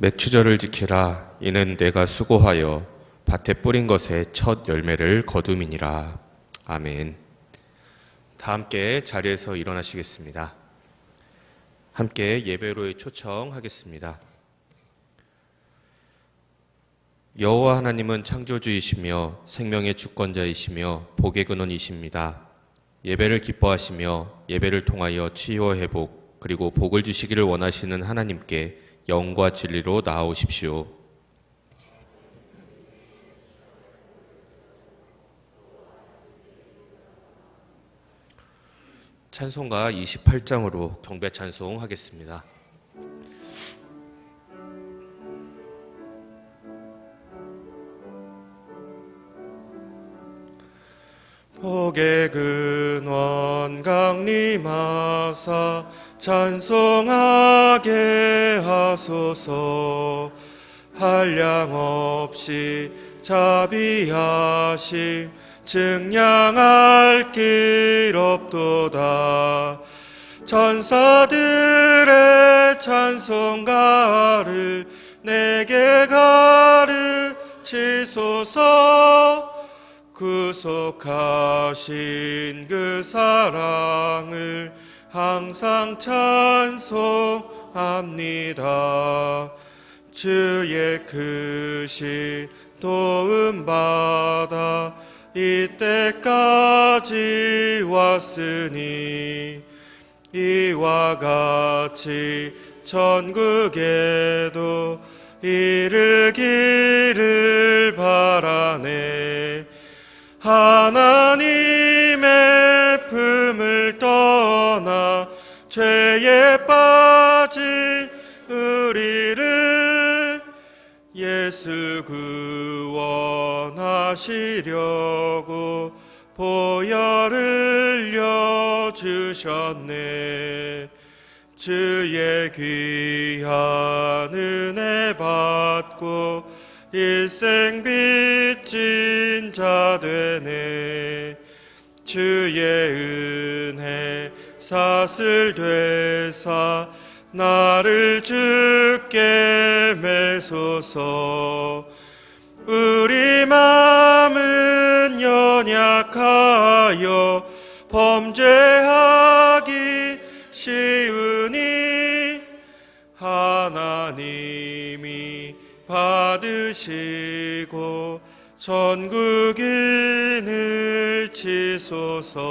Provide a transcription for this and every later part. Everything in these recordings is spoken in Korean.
맥추절을 지키라. 이는 내가 수고하여 밭에 뿌린 것의 첫 열매를 거둠이니라. 아멘. 다 함께 자리에서 일어나시겠습니다. 함께 예배로의 초청하겠습니다. 여호와 하나님은 창조주이시며 생명의 주권자이시며 복의 근원이십니다. 예배를 기뻐하시며 예배를 통하여 치유와 회복 그리고 복을 주시기를 원하시는 하나님께 영과 진리로 나아오십시오. 찬송가 28장으로 경배 찬송하겠습니다. 복의 근원 강림하사 찬송하게 하소서. 한량없이 자비하심 증량할 길 없도다. 천사들의 찬송가를 내게 가르치소서. 구속하신 그 사랑을 항상 찬송합니다. 주의 크신 도움 받아 이때까지 왔으니 이와 같이 천국에도 이르기를 바라네. 하나님의 품을 떠나 죄에 빠진 우리를 예수 구원하시려고 보혈을 흘려주셨네. 주의 귀한 은혜 받고 일생 빚진 자 되네. 주의 은혜 사슬 되사 나를 주께 매소서. 우리 마음은 연약하여 범죄하기 쉬우니 하나님이 받으시고 전국인을 치소서.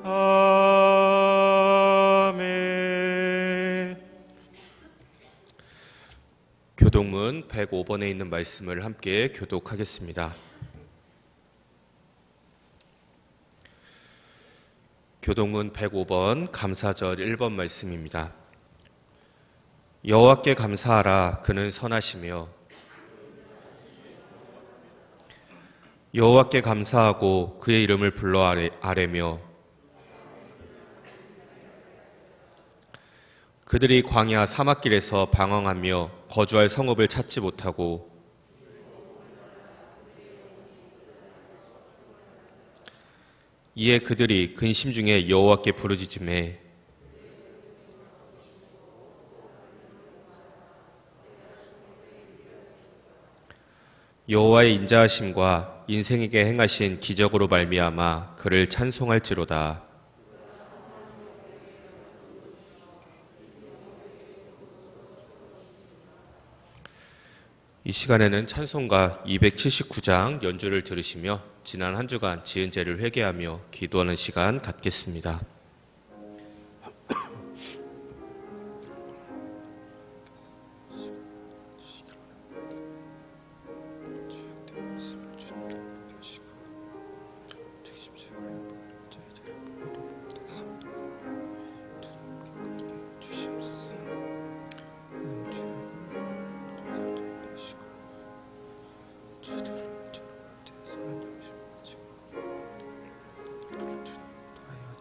아멘. 교독문 105번에 있는 말씀을 함께 교독하겠습니다. 교독문 105번 감사절 1번 말씀입니다. 여호와께 감사하라. 그는 선하시며 여호와께 감사하고 그의 이름을 불러 아뢰며 그들이 광야 사막길에서 방황하며 거주할 성읍을 찾지 못하고 이에 그들이 근심 중에 여호와께 부르짖으매 여호와의 인자하심과 인생에게 행하신 기적으로 말미암아 그를 찬송할지로다. 이 시간에는 찬송가 279장 연주를 들으시며 지난 한 주간 지은 죄를 회개하며 기도하는 시간 갖겠습니다.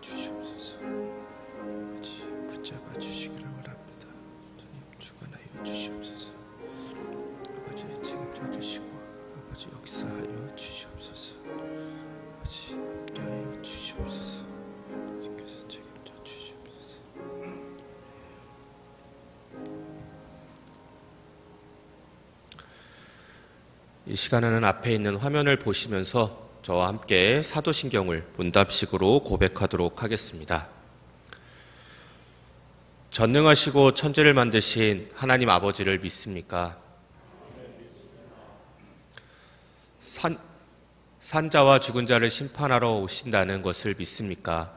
주시옵소서. 이 시간에는 앞에 있는 화면을 보시면서 저와 함께 사도신경을 문답식으로 고백하도록 하겠습니다. 전능하시고 천지를 만드신 하나님 아버지를 믿습니까? 산자와 죽은 자를 심판하러 오신다는 것을 믿습니까?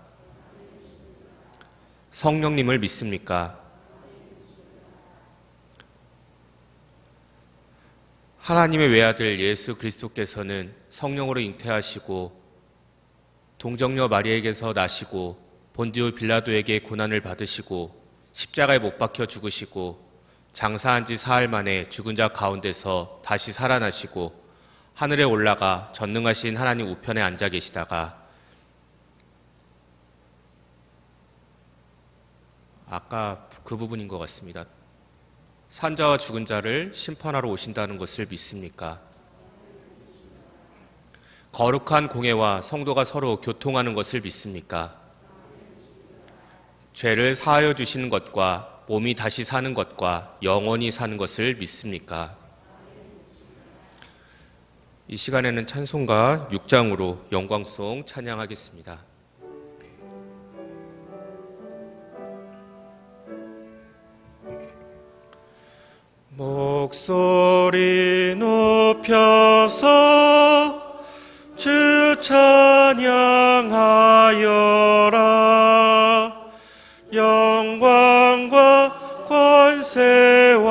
성령님을 믿습니까? 하나님의 외아들 예수 그리스도께서는 성령으로 잉태하시고 동정녀 마리아에게서 나시고 본디오 빌라도에게 고난을 받으시고 십자가에 못 박혀 죽으시고 장사한 지 사흘 만에 죽은 자 가운데서 다시 살아나시고 하늘에 올라가 전능하신 하나님 우편에 앉아 계시다가 아까 그 부분인 것 같습니다. 산자와 죽은 자를 심판하러 오신다는 것을 믿습니까? 거룩한 공회와 성도가 서로 교통하는 것을 믿습니까? 죄를 사하여 주시는 것과 몸이 다시 사는 것과 영원히 사는 것을 믿습니까? 이 시간에는 찬송가 6장으로 영광송 찬양하겠습니다. 목소리 높여서 주 찬양하여라. 영광과 권세와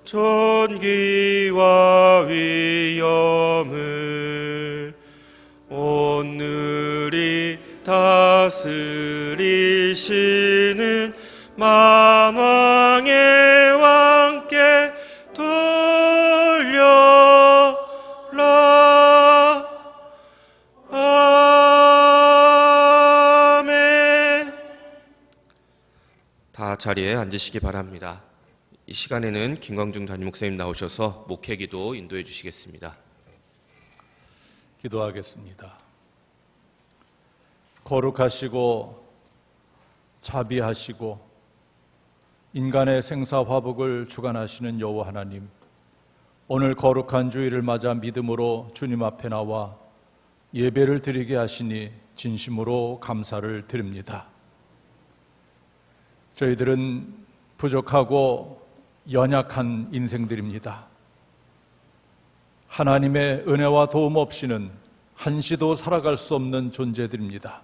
존귀와 위엄을 오늘이 다스리시는 만왕의 왕께 돌려라. 아멘. 다 자리에 앉으시기 바랍니다. 이 시간에는 김광중 담임 목사님 나오셔서 목회기도 인도해 주시겠습니다. 기도하겠습니다. 거룩하시고 자비하시고 인간의 생사화복을 주관하시는 여호와 하나님, 오늘 거룩한 주일을 맞아 믿음으로 주님 앞에 나와 예배를 드리게 하시니 진심으로 감사를 드립니다. 저희들은 부족하고 연약한 인생들입니다. 하나님의 은혜와 도움 없이는 한시도 살아갈 수 없는 존재들입니다.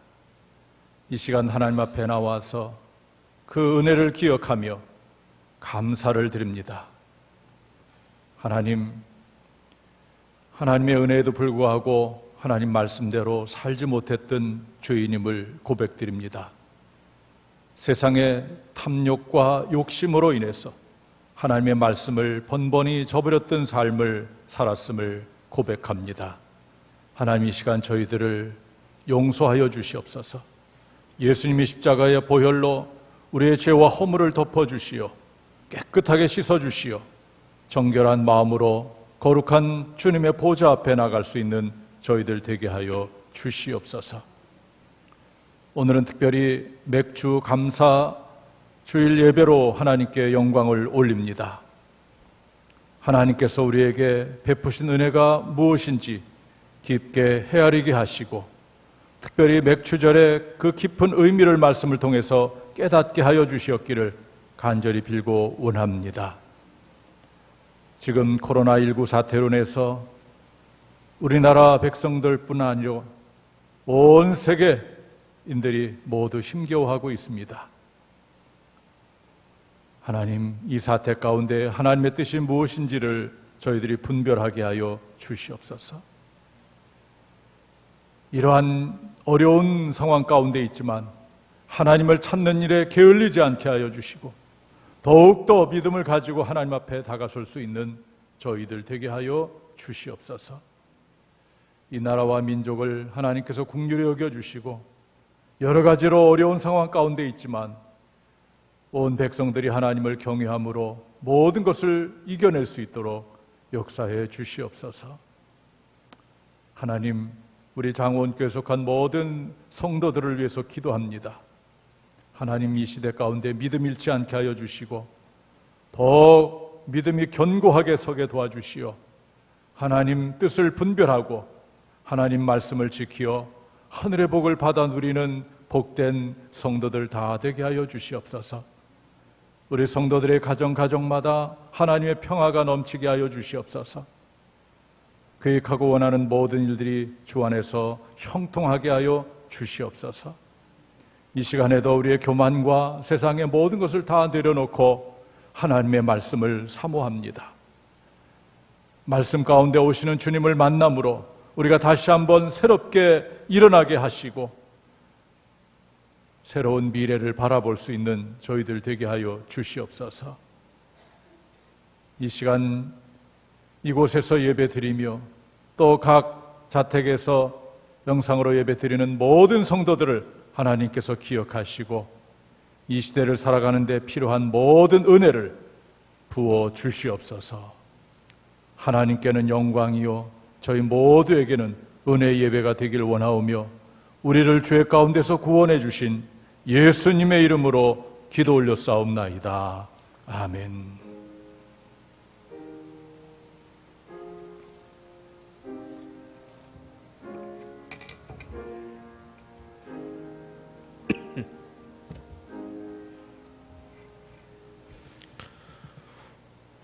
이 시간 하나님 앞에 나와서 그 은혜를 기억하며 감사를 드립니다. 하나님의 은혜에도 불구하고 하나님 말씀대로 살지 못했던 죄인임을 고백드립니다. 세상의 탐욕과 욕심으로 인해서 하나님의 말씀을 번번이 저버렸던 삶을 살았음을 고백합니다. 하나님, 이 시간 저희들을 용서하여 주시옵소서. 예수님이 십자가의 보혈로 우리의 죄와 허물을 덮어주시어 깨끗하게 씻어주시어 정결한 마음으로 거룩한 주님의 보좌 앞에 나갈 수 있는 저희들 되게 하여 주시옵소서. 오늘은 특별히 맥주 감사 주일 예배로 하나님께 영광을 올립니다. 하나님께서 우리에게 베푸신 은혜가 무엇인지 깊게 헤아리게 하시고 특별히 맥주절의 그 깊은 의미를 말씀을 통해서 깨닫게 하여 주시었기를 간절히 빌고 원합니다. 지금 코로나19 사태로 인해서 우리나라 백성들뿐 아니라 온 세계인들이 모두 힘겨워하고 있습니다. 하나님, 이 사태 가운데 하나님의 뜻이 무엇인지를 저희들이 분별하게 하여 주시옵소서. 이러한 어려운 상황 가운데 있지만 하나님을 찾는 일에 게을리지 않게 하여 주시고 더욱더 믿음을 가지고 하나님 앞에 다가설 수 있는 저희들 되게 하여 주시옵소서. 이 나라와 민족을 하나님께서 긍휼히 여겨주시고 여러 가지로 어려운 상황 가운데 있지만 온 백성들이 하나님을 경외함으로 모든 것을 이겨낼 수 있도록 역사해 주시옵소서. 하나님, 우리 장원교회 속한 모든 성도들을 위해서 기도합니다. 하나님, 이 시대 가운데 믿음 잃지 않게 하여 주시고 더 믿음이 견고하게 서게 도와주시어 하나님 뜻을 분별하고 하나님 말씀을 지키어 하늘의 복을 받아 누리는 복된 성도들 다 되게 하여 주시옵소서. 우리 성도들의 가정마다 하나님의 평화가 넘치게 하여 주시옵소서. 계획하고 원하는 모든 일들이 주 안에서 형통하게 하여 주시옵소서. 이 시간에도 우리의 교만과 세상의 모든 것을 다 내려놓고 하나님의 말씀을 사모합니다. 말씀 가운데 오시는 주님을 만남으로 우리가 다시 한번 새롭게 일어나게 하시고 새로운 미래를 바라볼 수 있는 저희들 되게 하여 주시옵소서. 이 시간 이곳에서 예배드리며 또 각 자택에서 영상으로 예배드리는 모든 성도들을 하나님께서 기억하시고 이 시대를 살아가는 데 필요한 모든 은혜를 부어 주시옵소서. 하나님께는 영광이요 저희 모두에게는 은혜의 예배가 되길 원하오며 우리를 죄 가운데서 구원해 주신 예수님의 이름으로 기도 올렸사옵나이다. 아멘.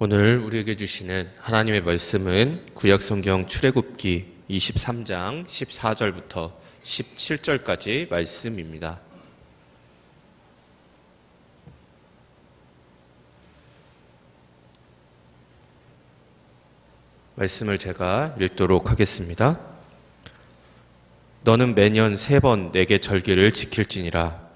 오늘 우리에게 주시는 하나님의 말씀은 구약성경 출애굽기 23장 14절부터 17절까지 말씀입니다. 말씀을 제가 읽도록 하겠습니다. 너는 매년 3번 내게 절기를 지킬지니라.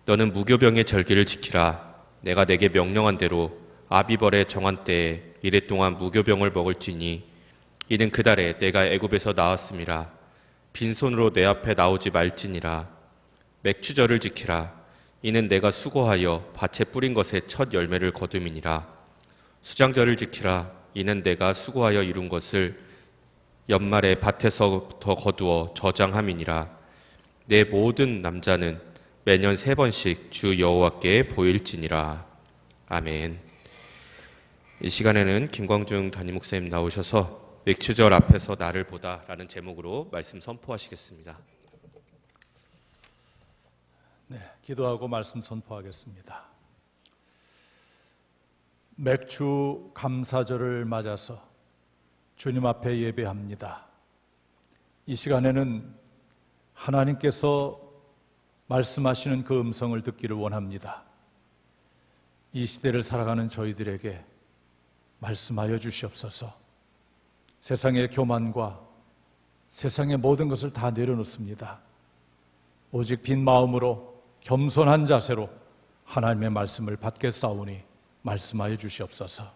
너는 무교병의 절기를 지키라. 내가 내게 명령한 대로 아비벌의 정한 때에 이래 동안 무교병을 먹을지니 이는 그 달에 내가 애굽에서 나왔음이라. 빈손으로 내 앞에 나오지 말지니라. 맥추절을 지키라. 이는 내가 수고하여 밭에 뿌린 것의 첫 열매를 거둠이니라. 수장절을 지키라. 이는 내가 수고하여 이룬 것을 연말에 밭에서부터 거두어 저장함이니라. 내 모든 남자는 매년 3번씩 주 여호와께 보일지니라. 아멘. 이 시간에는 김광중 담임 목사님 나오셔서 맥추절 앞에서 나를 보다 라는 제목으로 말씀 선포하시겠습니다. 네, 기도하고 말씀 선포하겠습니다. 맥추 감사절을 맞아서 주님 앞에 예배합니다. 이 시간에는 하나님께서 말씀하시는 그 음성을 듣기를 원합니다. 이 시대를 살아가는 저희들에게 말씀하여 주시옵소서. 세상의 교만과 세상의 모든 것을 다 내려놓습니다. 오직 빈 마음으로 겸손한 자세로 하나님의 말씀을 받겠사오니 말씀하여 주시옵소서.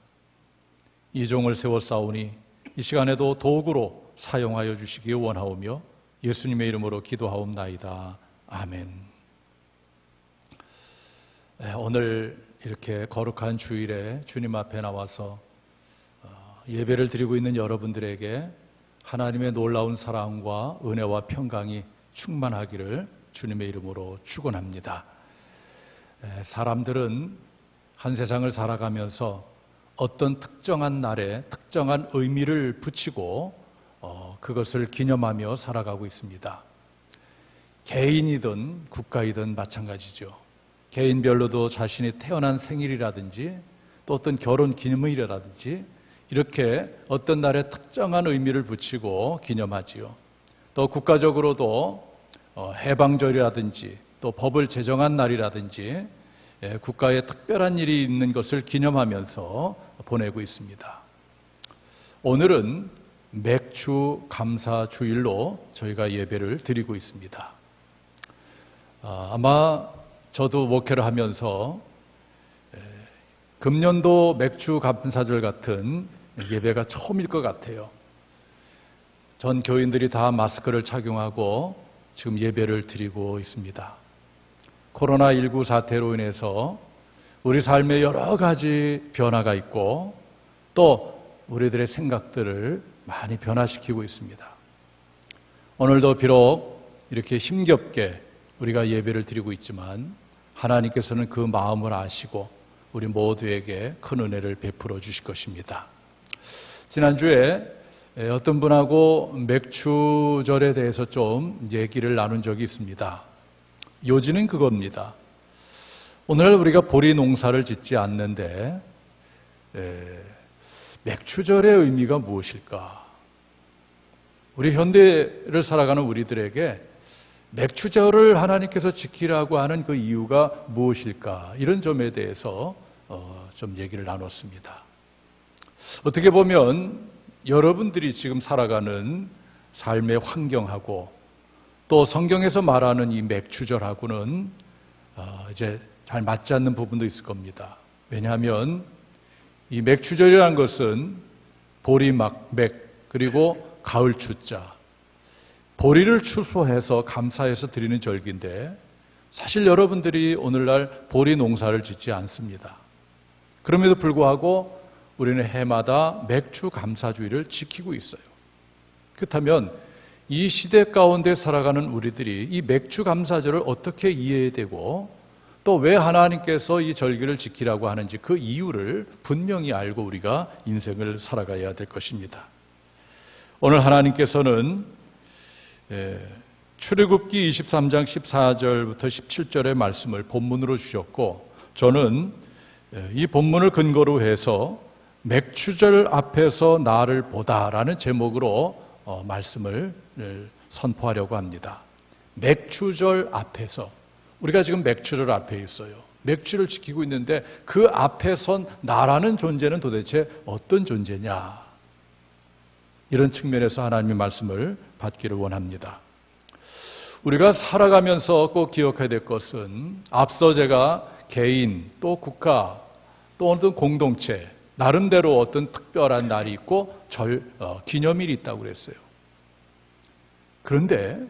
이 종을 세워 싸우니 이 시간에도 도구로 사용하여 주시기 원하오며 예수님의 이름으로 기도하옵나이다. 아멘. 오늘 이렇게 거룩한 주일에 주님 앞에 나와서 예배를 드리고 있는 여러분들에게 하나님의 놀라운 사랑과 은혜와 평강이 충만하기를 주님의 이름으로 축원합니다. 사람들은 한 세상을 살아가면서 어떤 특정한 날에 특정한 의미를 붙이고 그것을 기념하며 살아가고 있습니다. 개인이든 국가이든 마찬가지죠. 개인별로도 자신이 태어난 생일이라든지 또 어떤 결혼 기념일이라든지 이렇게 어떤 날에 특정한 의미를 붙이고 기념하지요. 또 국가적으로도 해방절이라든지 또 법을 제정한 날이라든지 국가에 특별한 일이 있는 것을 기념하면서 보내고 있습니다. 오늘은 맥추 감사 주일로 저희가 예배를 드리고 있습니다. 아마 저도 목회를 하면서 금년도 맥추 감사절 같은 예배가 처음일 것 같아요. 전 교인들이 다 마스크를 착용하고 지금 예배를 드리고 있습니다. 코로나19 사태로 인해서 우리 삶에 여러 가지 변화가 있고 또 우리들의 생각들을 많이 변화시키고 있습니다. 오늘도 비록 이렇게 힘겹게 우리가 예배를 드리고 있지만 하나님께서는 그 마음을 아시고 우리 모두에게 큰 은혜를 베풀어 주실 것입니다. 지난주에 어떤 분하고 맥추절에 대해서 좀 얘기를 나눈 적이 있습니다. 요지는 그겁니다. 오늘날 우리가 보리 농사를 짓지 않는데 맥추절의 의미가 무엇일까? 우리 현대를 살아가는 우리들에게 맥추절을 하나님께서 지키라고 하는 그 이유가 무엇일까? 이런 점에 대해서 좀 얘기를 나눴습니다. 어떻게 보면 여러분들이 지금 살아가는 삶의 환경하고 또 성경에서 말하는 이 맥추절하고는 이제 잘 맞지 않는 부분도 있을 겁니다. 왜냐하면 이 맥추절이라는 것은 보리맥 그리고 가을 추자, 보리를 추수해서 감사해서 드리는 절기인데 사실 여러분들이 오늘날 보리 농사를 짓지 않습니다. 그럼에도 불구하고 우리는 해마다 맥추 감사주의를 지키고 있어요. 그렇다면 이 시대 가운데 살아가는 우리들이 이 맥추 감사절을 어떻게 이해해야 되고 또 왜 하나님께서 이 절기를 지키라고 하는지 그 이유를 분명히 알고 우리가 인생을 살아가야 될 것입니다. 오늘 하나님께서는 출애굽기 23장 14절부터 17절의 말씀을 본문으로 주셨고 저는 이 본문을 근거로 해서 맥추절 앞에서 나를 보다라는 제목으로 말씀을 선포하려고 합니다. 맥추절 앞에서, 우리가 지금 맥추절 앞에 있어요. 맥추를 지키고 있는데 그 앞에 선 나라는 존재는 도대체 어떤 존재냐, 이런 측면에서 하나님의 말씀을 받기를 원합니다. 우리가 살아가면서 꼭 기억해야 될 것은 앞서 제가 개인 또 국가 또 어떤 공동체 나름대로 어떤 특별한 날이 있고 기념일이 있다고 그랬어요. 그런데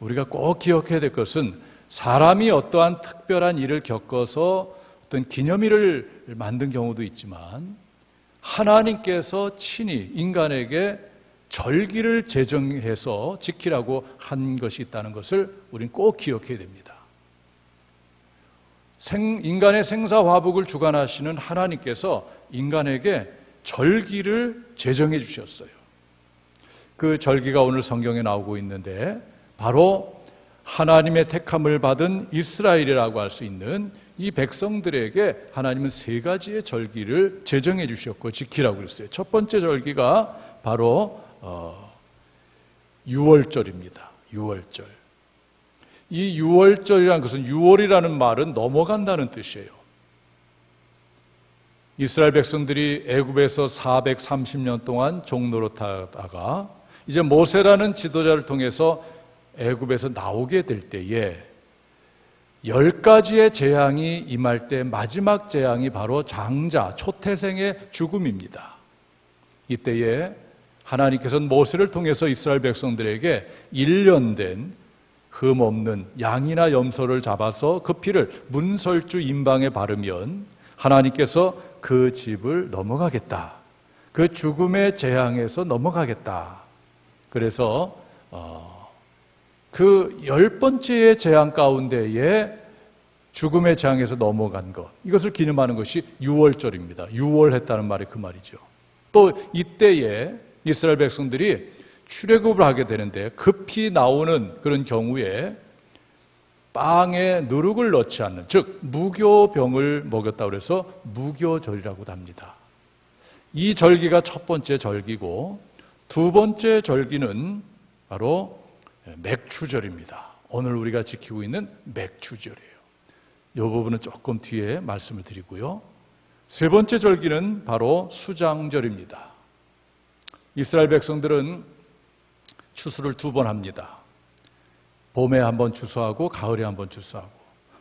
우리가 꼭 기억해야 될 것은 사람이 어떠한 특별한 일을 겪어서 어떤 기념일을 만든 경우도 있지만 하나님께서 친히 인간에게 절기를 제정해서 지키라고 한 것이 있다는 것을 우리는 꼭 기억해야 됩니다. 인간의 생사화복을 주관하시는 하나님께서 인간에게 절기를 제정해 주셨어요. 그 절기가 오늘 성경에 나오고 있는데 바로 하나님의 택함을 받은 이스라엘이라고 할 수 있는 이 백성들에게 하나님은 세 가지의 절기를 제정해 주셨고 지키라고 그랬어요. 첫 번째 절기가 바로 유월절입니다. 유월절. 이 유월절이라는 것은, 유월이라는 말은 넘어간다는 뜻이에요. 이스라엘 백성들이 애굽에서 430년 동안 종노릇하다가 이제 모세라는 지도자를 통해서 애굽에서 나오게 될 때에 10가지의 재앙이 임할 때 마지막 재앙이 바로 장자, 초태생의 죽음입니다. 이때에 하나님께서는 모세를 통해서 이스라엘 백성들에게 1년 된 흠 없는 양이나 염소를 잡아서 그 피를 문설주 임방에 바르면 하나님께서 그 집을 넘어가겠다. 그 죽음의 재앙에서 넘어가겠다. 그래서 그 10번째의 재앙 가운데에 죽음의 재앙에서 넘어간 것, 이것을 기념하는 것이 유월절입니다. 유월했다는 말이 그 말이죠. 또 이때에 이스라엘 백성들이 출애굽을 하게 되는데 급히 나오는 그런 경우에 빵에 누룩을 넣지 않는, 즉 무교병을 먹였다고 해서 무교절이라고도 합니다. 이 절기가 첫 번째 절기고 두 번째 절기는 바로 맥추절입니다. 오늘 우리가 지키고 있는 맥추절이에요. 이 부분은 조금 뒤에 말씀을 드리고요. 세 번째 절기는 바로 수장절입니다. 이스라엘 백성들은 추수를 2번 합니다. 봄에 한 번 추수하고 가을에 한 번 추수하고,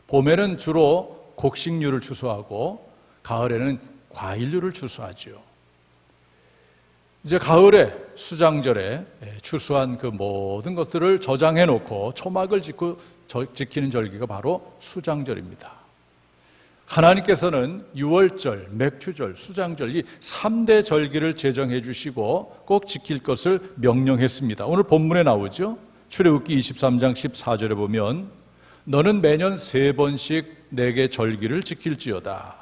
봄에는 주로 곡식류를 추수하고 가을에는 과일류를 추수하죠. 이제 가을에 수장절에 추수한 그 모든 것들을 저장해 놓고 초막을 짓고 지키는 절기가 바로 수장절입니다. 하나님께서는 유월절, 맥추절, 수장절 이 3대 절기를 제정해 주시고 꼭 지킬 것을 명령했습니다. 오늘 본문에 나오죠. 출애굽기 23장 14절에 보면 너는 매년 3번씩 내게 절기를 지킬지어다.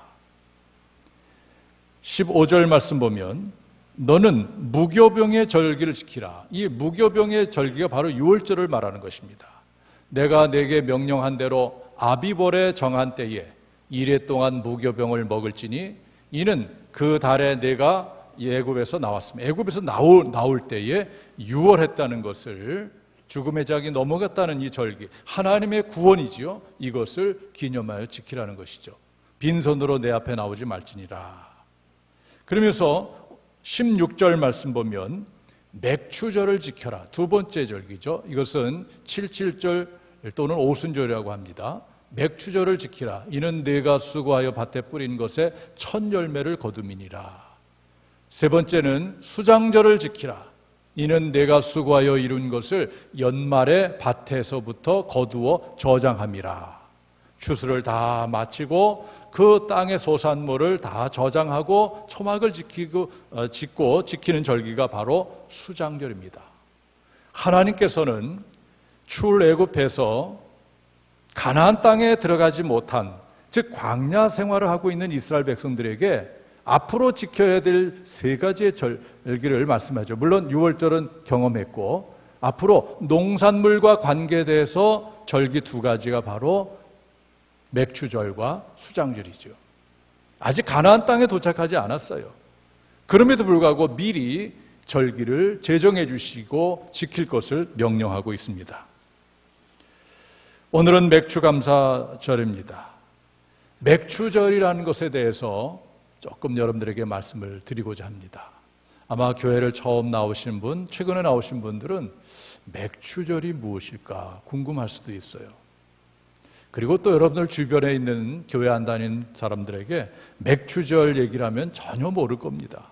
15절 말씀 보면 너는 무교병의 절기를 지키라. 이 무교병의 절기가 바로 유월절을 말하는 것입니다. 내가 내게 명령한 대로 아비벌에 정한 때에 이래 동안 무교병을 먹을지니 이는 그 달에 내가 애굽에서 나왔습니다. 애굽에서 나올 때에 유월했다는 것을, 죽음의 장이 넘어갔다는 이 절기, 하나님의 구원이지요. 이것을 기념하여 지키라는 것이죠. 빈손으로 내 앞에 나오지 말지니라. 그러면서 16절 말씀 보면 맥추절을 지켜라. 두 번째 절기죠. 이것은 77절 또는 오순절이라고 합니다. 맥추절을 지키라. 이는 네가 수고하여 밭에 뿌린 것에 첫 열매를 거둠이니라. 세 번째는 수장절을 지키라. 이는 내가 수고하여 이룬 것을 연말에 밭에서부터 거두어 저장함이라. 추수를 다 마치고 그 땅의 소산물을 다 저장하고 초막을 짓고 지키는 절기가 바로 수장절입니다. 하나님께서는 출애굽해서 가나안 땅에 들어가지 못한, 즉 광야 생활을 하고 있는 이스라엘 백성들에게 앞으로 지켜야 될 세 가지의 절기를 말씀하죠. 물론 유월절은 경험했고 앞으로 농산물과 관계돼서 절기 두 가지가 바로 맥추절과 수장절이죠. 아직 가나안 땅에 도착하지 않았어요. 그럼에도 불구하고 미리 절기를 제정해 주시고 지킬 것을 명령하고 있습니다. 오늘은 맥추감사절입니다. 맥추절이라는 것에 대해서 조금 여러분들에게 말씀을 드리고자 합니다. 아마 교회를 처음 나오신 분, 최근에 나오신 분들은 맥추절이 무엇일까 궁금할 수도 있어요. 그리고 또 여러분들 주변에 있는 교회 안 다니는 사람들에게 맥추절 얘기를 하면 전혀 모를 겁니다.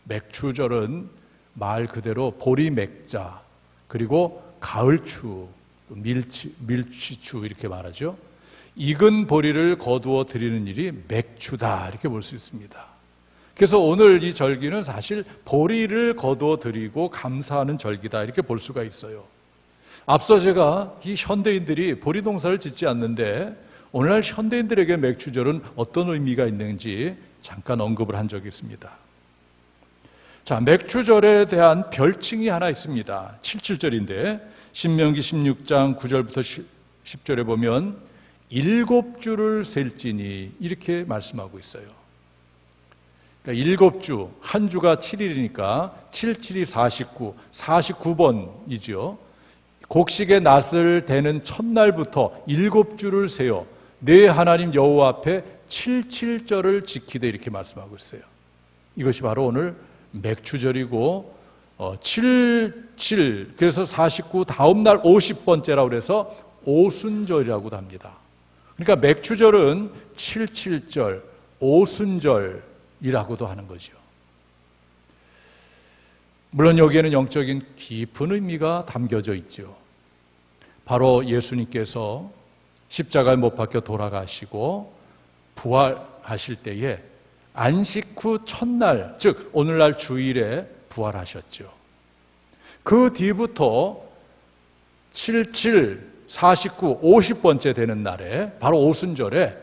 맥추절은 말 그대로 보리 맥자, 그리고 가을추, 밀치추 이렇게 말하죠. 익은 보리를 거두어 드리는 일이 맥추다, 이렇게 볼 수 있습니다. 그래서 오늘 이 절기는 사실 보리를 거두어 드리고 감사하는 절기다, 이렇게 볼 수가 있어요. 앞서 제가 이 현대인들이 보리 농사를 짓지 않는데 오늘날 현대인들에게 맥추절은 어떤 의미가 있는지 잠깐 언급을 한 적이 있습니다. 자, 맥추절에 대한 별칭이 하나 있습니다. 77절인데 신명기 16장 9절부터 10절에 보면 7주를 셀지니 이렇게 말씀하고 있어요. 그러니까 7주, 한 주가 7일이니까 7, 7이 49, 49번이죠. 곡식의 낫을 대는 첫날부터 7주를 세어 내 하나님 여호와 앞에 77절을 지키되 이렇게 말씀하고 있어요. 이것이 바로 오늘 맥추절이고 7, 그래서 49 다음 날 50번째라고 그래서 오순절이라고도 합니다. 그러니까 맥추절은 77절, 오순절이라고도 하는 거죠. 물론 여기에는 영적인 깊은 의미가 담겨져 있죠. 바로 예수님께서 십자가에 못 박혀 돌아가시고 부활하실 때에 안식 후 첫날, 즉 오늘날 주일에 부활하셨죠. 그 뒤부터 77, 49, 50번째 되는 날에 바로 오순절에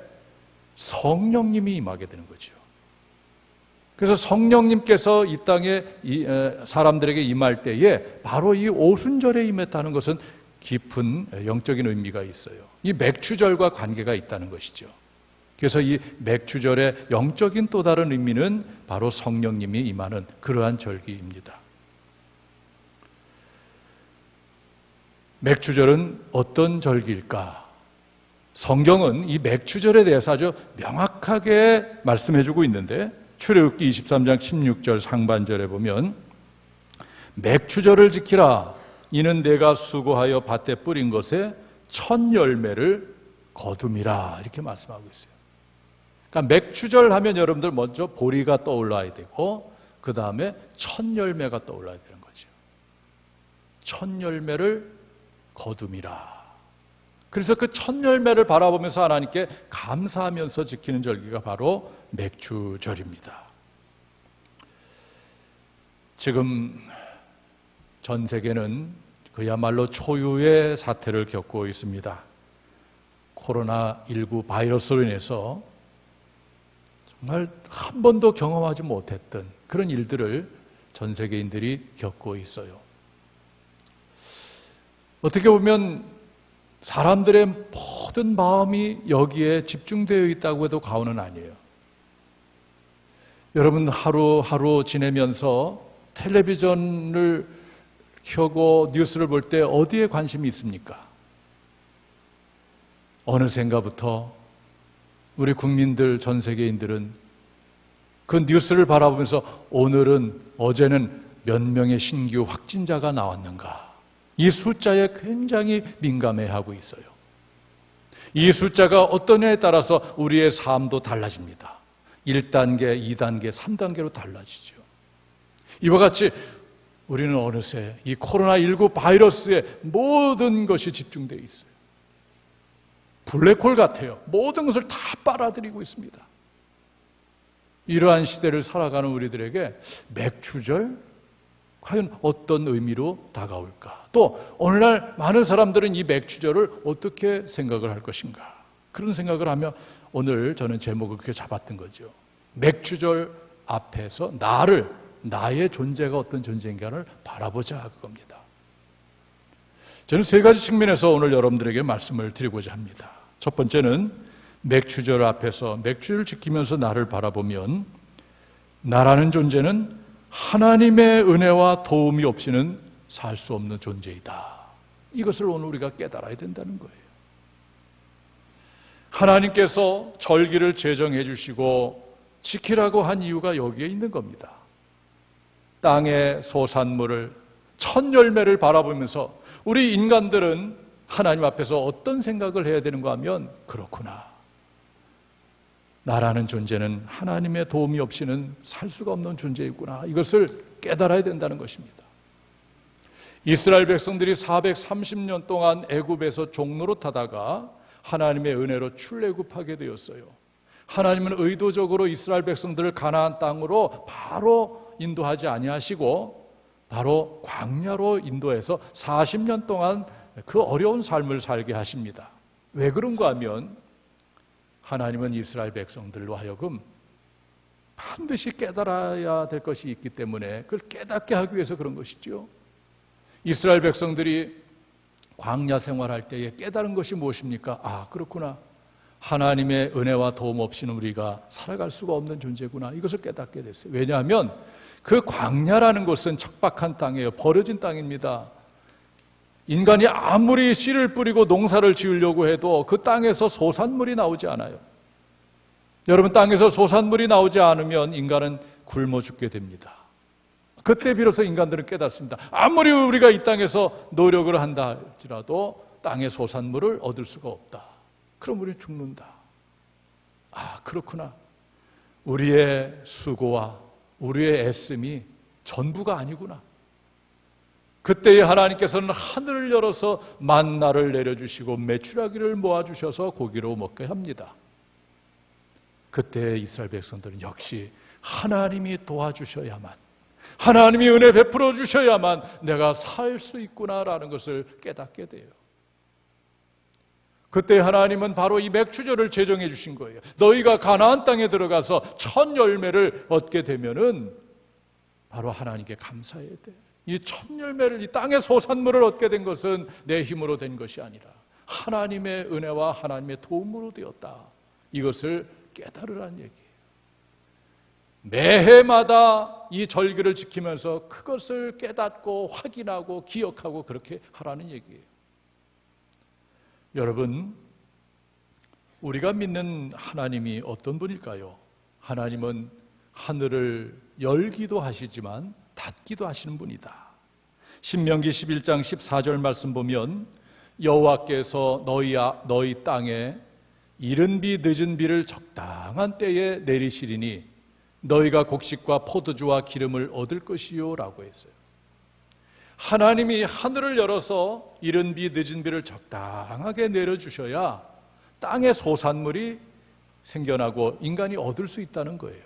성령님이 임하게 되는 거죠. 그래서 성령님께서 이 땅에 사람들에게 임할 때에 바로 이 오순절에 임했다는 것은 깊은 영적인 의미가 있어요. 이 맥추절과 관계가 있다는 것이죠. 그래서 이 맥추절의 영적인 또 다른 의미는 바로 성령님이 임하는 그러한 절기입니다. 맥추절은 어떤 절기일까? 성경은 이 맥추절에 대해서 아주 명확하게 말씀해주고 있는데 출애굽기 23장 16절 상반절에 보면 맥추절을 지키라. 이는 내가 수고하여 밭에 뿌린 것에 첫 열매를 거둠이라. 이렇게 말씀하고 있어요. 그러니까 맥추절 하면 여러분들 먼저 보리가 떠올라야 되고 그 다음에 첫 열매가 떠올라야 되는 거죠. 첫 열매를 거둠이라. 그래서 그 첫 열매를 바라보면서 하나님께 감사하면서 지키는 절기가 바로 맥추절입니다. 지금 전 세계는 그야말로 초유의 사태를 겪고 있습니다. 코로나19 바이러스로 인해서 정말 한 번도 경험하지 못했던 그런 일들을 전 세계인들이 겪고 있어요. 어떻게 보면 사람들의 모든 마음이 여기에 집중되어 있다고 해도 과언은 아니에요. 여러분 하루하루 지내면서 텔레비전을 켜고 뉴스를 볼 때 어디에 관심이 있습니까? 어느샌가부터 우리 국민들, 전 세계인들은 그 뉴스를 바라보면서 오늘은, 어제는 몇 명의 신규 확진자가 나왔는가, 이 숫자에 굉장히 민감해하고 있어요. 이 숫자가 어떠냐에 따라서 우리의 삶도 달라집니다. 1단계, 2단계, 3단계로 달라지죠. 이와 같이 우리는 어느새 이 코로나19 바이러스에 모든 것이 집중되어 있어요. 블랙홀 같아요. 모든 것을 다 빨아들이고 있습니다. 이러한 시대를 살아가는 우리들에게 맥추절? 과연 어떤 의미로 다가올까? 또 오늘날 많은 사람들은 이 맥추절을 어떻게 생각을 할 것인가? 그런 생각을 하며 오늘 저는 제목을 그렇게 잡았던 거죠. 맥추절 앞에서 나의 존재가 어떤 존재인가를 바라보자, 그겁니다. 저는 세 가지 측면에서 오늘 여러분들에게 말씀을 드리고자 합니다. 첫 번째는 맥추절 앞에서 맥추절을 지키면서 나를 바라보면 나라는 존재는 하나님의 은혜와 도움이 없이는 살 수 없는 존재이다. 이것을 오늘 우리가 깨달아야 된다는 거예요. 하나님께서 절기를 제정해 주시고 지키라고 한 이유가 여기에 있는 겁니다. 땅의 소산물을, 첫 열매를 바라보면서 우리 인간들은 하나님 앞에서 어떤 생각을 해야 되는가 하면, 그렇구나, 나라는 존재는 하나님의 도움이 없이는 살 수가 없는 존재이구나, 이것을 깨달아야 된다는 것입니다. 이스라엘 백성들이 430년 동안 애굽에서 종노릇하다가 하나님의 은혜로 출애굽하게 되었어요. 하나님은 의도적으로 이스라엘 백성들을 가나안 땅으로 바로 인도하지 아니하시고 바로 광야로 인도해서 40년 동안 그 어려운 삶을 살게 하십니다. 왜 그런가 하면 하나님은 이스라엘 백성들로 하여금 반드시 깨달아야 될 것이 있기 때문에 그걸 깨닫게 하기 위해서 그런 것이죠. 이스라엘 백성들이 광야 생활할 때에 깨달은 것이 무엇입니까? 아, 그렇구나, 하나님의 은혜와 도움 없이는 우리가 살아갈 수가 없는 존재구나, 이것을 깨닫게 됐어요. 왜냐하면 그 광야라는 곳은 척박한 땅이에요. 버려진 땅입니다. 인간이 아무리 씨를 뿌리고 농사를 지으려고 해도 그 땅에서 소산물이 나오지 않아요. 여러분, 땅에서 소산물이 나오지 않으면 인간은 굶어 죽게 됩니다. 그때 비로소 인간들은 깨닫습니다. 아무리 우리가 이 땅에서 노력을 한다 할지라도 땅의 소산물을 얻을 수가 없다. 그럼 우리는 죽는다. 아, 그렇구나, 우리의 수고와 우리의 애씀이 전부가 아니구나. 그때에 하나님께서는 하늘을 열어서 만나를 내려주시고 메추라기를 모아주셔서 고기로 먹게 합니다. 그때 이스라엘 백성들은 역시 하나님이 도와주셔야만, 하나님이 은혜 베풀어 주셔야만 내가 살 수 있구나라는 것을 깨닫게 돼요. 그때 하나님은 바로 이 맥추절을 제정해 주신 거예요. 너희가 가나안 땅에 들어가서 첫 열매를 얻게 되면은 바로 하나님께 감사해야 돼. 이 첫 열매를, 이 땅의 소산물을 얻게 된 것은 내 힘으로 된 것이 아니라 하나님의 은혜와 하나님의 도움으로 되었다. 이것을 깨달으라는 얘기예요. 매해마다 이 절기를 지키면서 그것을 깨닫고 확인하고 기억하고 그렇게 하라는 얘기예요. 여러분, 우리가 믿는 하나님이 어떤 분일까요? 하나님은 하늘을 열기도 하시지만 닫기도 하시는 분이다. 신명기 11장 14절 말씀 보면 여호와께서 너희 땅에 이른 비 늦은 비를 적당한 때에 내리시리니 너희가 곡식과 포도주와 기름을 얻을 것이요 라고 했어요. 하나님이 하늘을 열어서 이른 비 늦은 비를 적당하게 내려주셔야 땅의 소산물이 생겨나고 인간이 얻을 수 있다는 거예요.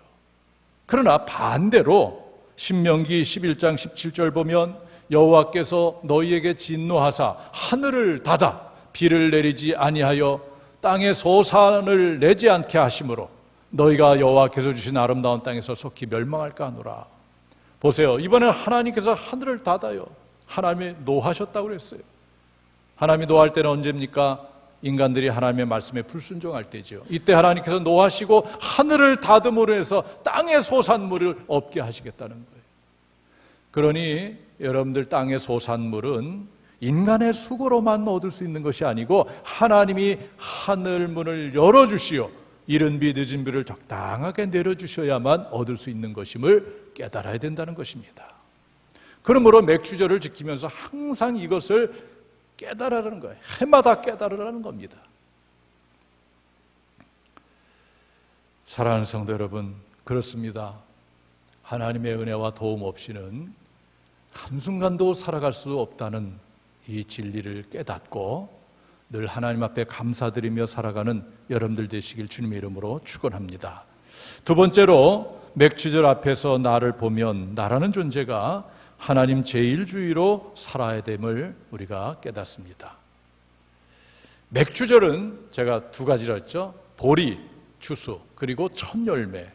그러나 반대로 신명기 11장 17절 보면 여호와께서 너희에게 진노하사 하늘을 닫아 비를 내리지 아니하여 땅의 소산을 내지 않게 하심으로 너희가 여호와께서 주신 아름다운 땅에서 속히 멸망할까 하노라. 보세요. 이번에는 하나님께서 하늘을 닫아요. 하나님이 노하셨다고 그랬어요. 하나님이 노할 때는 언제입니까? 인간들이 하나님의 말씀에 불순종할 때죠. 이때 하나님께서 노하시고 하늘을 닫음으로 해서 땅의 소산물을 없게 하시겠다는 거예요. 그러니 여러분들 땅의 소산물은 인간의 수고로만 얻을 수 있는 것이 아니고 하나님이 하늘 문을 열어주시오, 이른 비 늦은 비를 적당하게 내려주셔야만 얻을 수 있는 것임을 깨달아야 된다는 것입니다. 그러므로 맥주절을 지키면서 항상 이것을 깨달으라는 거예요. 해마다 깨달으라는 겁니다. 사랑하는 성도 여러분, 그렇습니다. 하나님의 은혜와 도움 없이는 한순간도 살아갈 수 없다는 이 진리를 깨닫고 늘 하나님 앞에 감사드리며 살아가는 여러분들 되시길 주님의 이름으로 축원합니다. 두 번째로, 맥주절 앞에서 나를 보면 나라는 존재가 하나님 제1주의로 살아야 됨을 우리가 깨닫습니다. 맥주절은 제가 두 가지라 했죠. 보리, 추수, 그리고 첫 열매.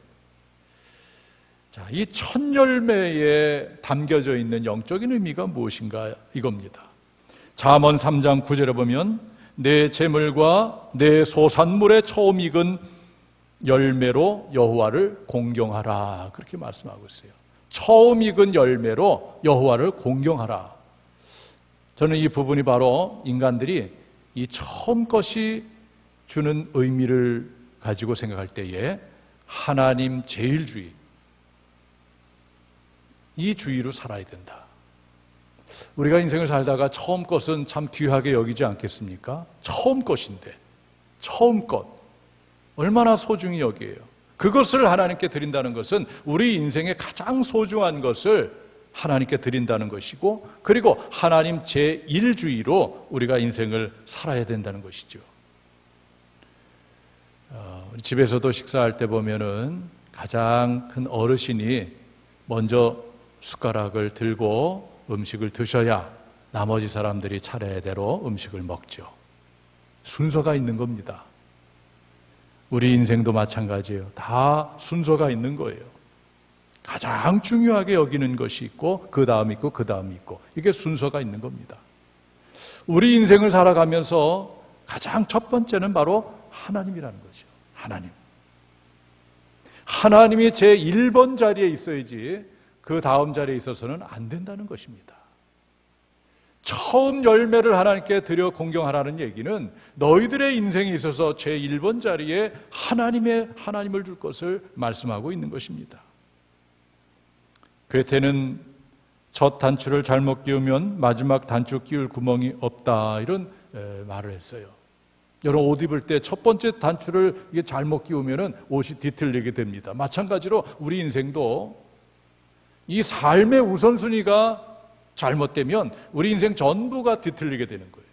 자, 이 첫 열매에 담겨져 있는 영적인 의미가 무엇인가 이겁니다. 잠언 3장 9절에 보면 내 재물과 내 소산물의 처음 익은 열매로 여호와를 공경하라, 그렇게 말씀하고 있어요. 처음 익은 열매로 여호와를 공경하라. 저는 이 부분이 바로 인간들이 이 처음 것이 주는 의미를 가지고 생각할 때에 하나님 제1주의, 이 주의로 살아야 된다. 우리가 인생을 살다가 처음 것은 참 귀하게 여기지 않겠습니까? 처음 것인데, 처음 것 얼마나 소중히 여기에요. 그것을 하나님께 드린다는 것은 우리 인생의 가장 소중한 것을 하나님께 드린다는 것이고, 그리고 하나님 제1주의로 우리가 인생을 살아야 된다는 것이죠. 우리 집에서도 식사할 때 보면은 가장 큰 어르신이 먼저 숟가락을 들고 음식을 드셔야 나머지 사람들이 차례대로 음식을 먹죠. 순서가 있는 겁니다. 우리 인생도 마찬가지예요. 다 순서가 있는 거예요. 가장 중요하게 여기는 것이 있고, 그 다음 있고, 그 다음 있고, 이게 순서가 있는 겁니다. 우리 인생을 살아가면서 가장 첫 번째는 바로 하나님이라는 거죠. 하나님. 하나님이 제 1번 자리에 있어야지 그 다음 자리에 있어서는 안 된다는 것입니다. 처음 열매를 하나님께 드려 공경하라는 얘기는 너희들의 인생에 있어서 제 1번 자리에 하나님을 줄 것을 말씀하고 있는 것입니다. 괴테는 첫 단추를 잘못 끼우면 마지막 단추 끼울 구멍이 없다, 이런 말을 했어요. 여러분, 옷 입을 때 첫 번째 단추를 이게 잘못 끼우면 옷이 뒤틀리게 됩니다. 마찬가지로 우리 인생도 이 삶의 우선순위가 잘못되면 우리 인생 전부가 뒤틀리게 되는 거예요.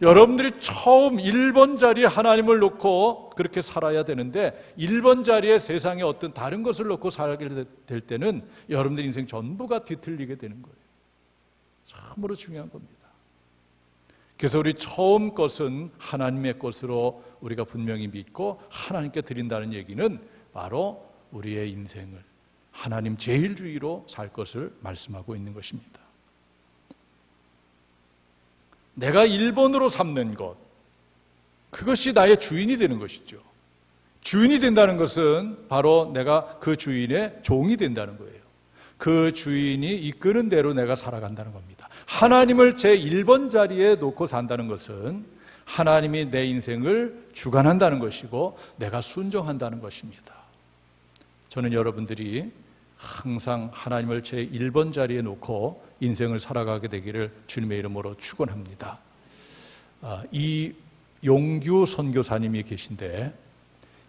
여러분들이 처음 1번 자리에 하나님을 놓고 그렇게 살아야 되는데 1번 자리에 세상에 어떤 다른 것을 놓고 살게 될 때는 여러분들 인생 전부가 뒤틀리게 되는 거예요. 참으로 중요한 겁니다. 그래서 우리 처음 것은 하나님의 것으로 우리가 분명히 믿고 하나님께 드린다는 얘기는 바로 우리의 인생을 하나님 제1주의로 살 것을 말씀하고 있는 것입니다. 내가 1번으로 삼는 것, 그것이 나의 주인이 되는 것이죠. 주인이 된다는 것은 바로 내가 그 주인의 종이 된다는 거예요. 그 주인이 이끄는 대로 내가 살아간다는 겁니다. 하나님을 제 1번 자리에 놓고 산다는 것은 하나님이 내 인생을 주관한다는 것이고 내가 순종한다는 것입니다. 저는 여러분들이 항상 하나님을 제 1번 자리에 놓고 인생을 살아가게 되기를 주님의 이름으로 축원합니다. 이용규 선교사님이 계신데,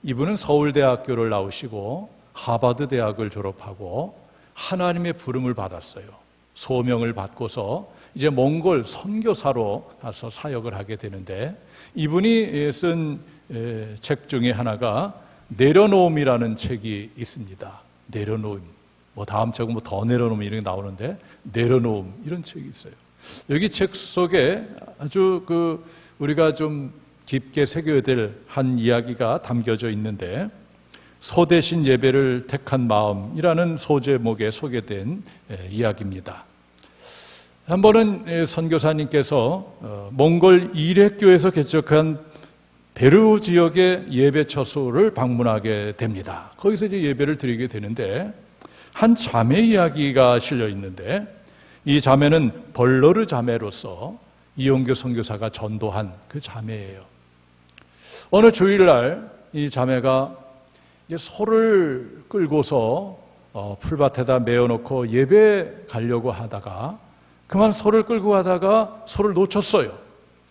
이분은 서울대학교를 나오시고 하버드 대학을 졸업하고 하나님의 부름을 받았어요. 소명을 받고서 이제 몽골 선교사로 가서 사역을 하게 되는데, 이분이 쓴 책 중에 하나가 내려놓음이라는 책이 있습니다. 내려놓음. 다음 책은 더 내려놓음 이런 게 나오는데, 내려놓음 이런 책이 있어요. 여기 책 속에 아주 우리가 좀 깊게 새겨야 될 한 이야기가 담겨져 있는데, 소 대신 예배를 택한 마음이라는 소제목에 소개된 이야기입니다. 한 번은 선교사님께서 몽골 이렉교에서 개척한 베르 지역의 예배 처소를 방문하게 됩니다. 거기서 이제 예배를 드리게 되는데 한 자매 이야기가 실려 있는데 이 자매는 벌러르 자매로서 이용교 선교사가 전도한 그 자매예요. 어느 주일날 이 자매가 소를 끌고서 풀밭에다 메어놓고 예배 가려고 하다가 그만 소를 끌고 가다가 소를 놓쳤어요.